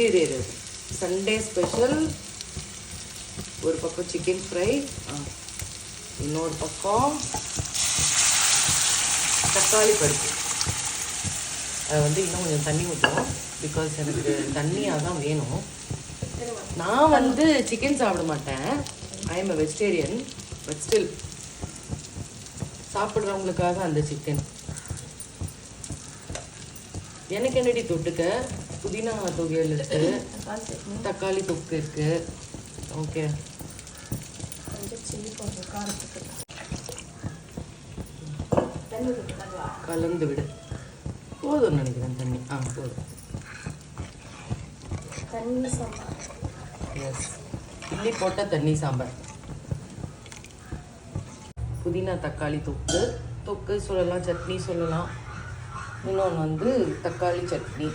இரு Sunday special. ஒரு பக்கம் சிக்கன் ஃப்ரை, இன்னொரு பக்கம் தக்காளி பருப்பு. அதை வந்து இன்னும் கொஞ்சம் தண்ணி ஊற்றுவோம், பிகாஸ் எனக்கு தண்ணியாக தான் வேணும். நான் வந்து சிக்கன் சாப்பிட மாட்டேன், I am a vegetarian. But still சாப்பிட்றவங்களுக்காக அந்த சிக்கன். எனக்கு என்னடி தொட்டுக்க? புதினா தொகையில் இருக்கு, தக்காளி தொக்கு இருக்கு. ஓகே, கலந்து விடு. போதும் நினைக்கிறேன் தண்ணி. போதும். தண்ணி சாம்பார். எஸ், இட்லி போட்ட தண்ணி சாம்பார். புதினா தக்காளி தொக்கு சொல்லலாம், சட்னி சொல்லலாம். இன்னொன்று வந்து தக்காளி சட்னி.